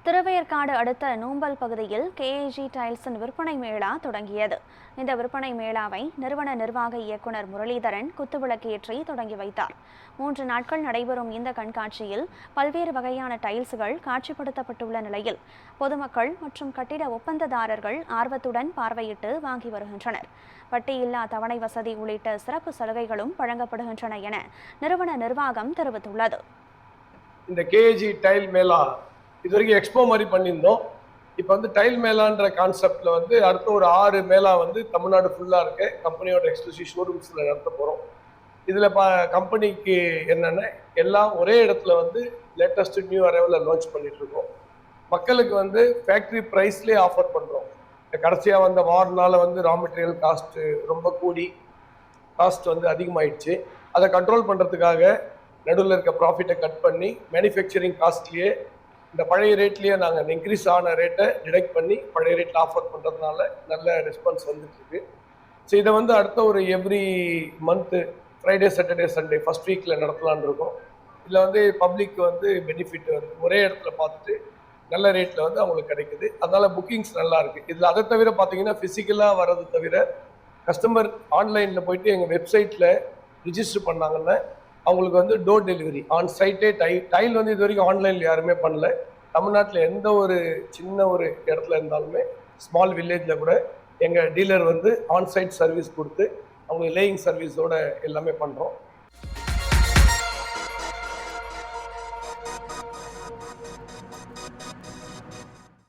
திருவேற்காடு அடுத்த நூம்பல் பகுதியில் கேஏஜி டைல்ஸின் விற்பனை மேளா தொடங்கியது. இந்த விற்பனை மேளாவை நிறுவன நிர்வாக இயக்குநர் முரளிதரன் குத்துவிளக்கேற்றி தொடங்கி வைத்தார். 3 நாட்கள் நடைபெறும் இந்த கண்காட்சியில் பல்வேறு வகையான டைல்ஸ்கள் காட்சிப்படுத்தப்பட்டுள்ள நிலையில் பொதுமக்கள் மற்றும் கட்டிட ஒப்பந்ததாரர்கள் ஆர்வத்துடன் பார்வையிட்டு வாங்கி வருகின்றனர். வட்டியில்லா தவணை வசதி உள்ளிட்ட சிறப்பு சலுகைகளும் வழங்கப்படுகின்றன என நிறுவன நிர்வாகம் தெரிவித்துள்ளது. இந்த கேஏஜி டைல் மேளா இது வரைக்கும் எக்ஸ்போ மாதிரி பண்ணியிருந்தோம். இப்போ வந்து டைல் மேளான்ற கான்செப்டில் வந்து அடுத்த ஒரு 6 மேளா வந்து தமிழ்நாடு ஃபுல்லாக இருக்க கம்பெனியோட எக்ஸ்க்ளூசிவ் ஷோரூம்ஸில் நடத்த போகிறோம். இதில் கம்பெனிக்கு என்னென்ன எல்லாம் ஒரே இடத்துல வந்து லேட்டஸ்ட் நியூ அரைவலில் லான்ச் பண்ணிகிட்ருக்கோம். மக்களுக்கு வந்து ஃபேக்ட்ரி ப்ரைஸ்லேயே ஆஃபர் பண்ணுறோம். கடைசியாக வந்த வார்னால் வந்து ரா மெட்டீரியல் காஸ்ட்டு ரொம்ப கூடி காஸ்ட் வந்து அதிகமாகிடுச்சு. அதை கண்ட்ரோல் பண்ணுறதுக்காக நடுவில் இருக்க ப்ராஃபிட்டை கட் பண்ணி மேனுஃபேக்சரிங் காஸ்ட்லேயே இந்த பழைய ரேட்லேயே நாங்கள் இன்க்ரீஸ் ஆன ரேட்டை டிடெக்ட் பண்ணி பழைய ரேட்டில் ஆஃபர் பண்ணுறதுனால நல்ல ரெஸ்பான்ஸ் வந்துட்டுருக்கு. ஸோ இதை வந்து அடுத்த ஒரு every month Friday Saturday Sunday first வீக்கில் நடத்தலான் இருக்கோம். இதில் வந்து பப்ளிக் வந்து பெனிஃபிட் வந்து ஒரே இடத்துல பார்த்துட்டு நல்ல ரேட்டில் வந்து அவங்களுக்கு கிடைக்குது. அதனால் புக்கிங்ஸ் நல்லா இருக்குது. இதில் அதை தவிர பார்த்தீங்கன்னா ஃபிசிக்கலாக வர்றது தவிர கஸ்டமர் ஆன்லைனில் போயிட்டு எங்கள் வெப்சைட்டில் ரிஜிஸ்டர் பண்ணாங்கன்னா அவங்களுக்கு வந்து டோர் டெலிவரி ஆன் சைட்டே டைல் வந்து இது வரைக்கும் ஆன்லைனில் யாருமே பண்ணல. தமிழ்நாட்டில் எந்த ஒரு சின்ன ஒரு இடத்துல இருந்தாலுமே ஸ்மால் வில்லேஜில் கூட எங்கள் டீலர் வந்து ஆன் சைட் சர்வீஸ் கொடுத்து அவங்க லேயிங் சர்வீஸோடு எல்லாமே பண்ணுறோம்.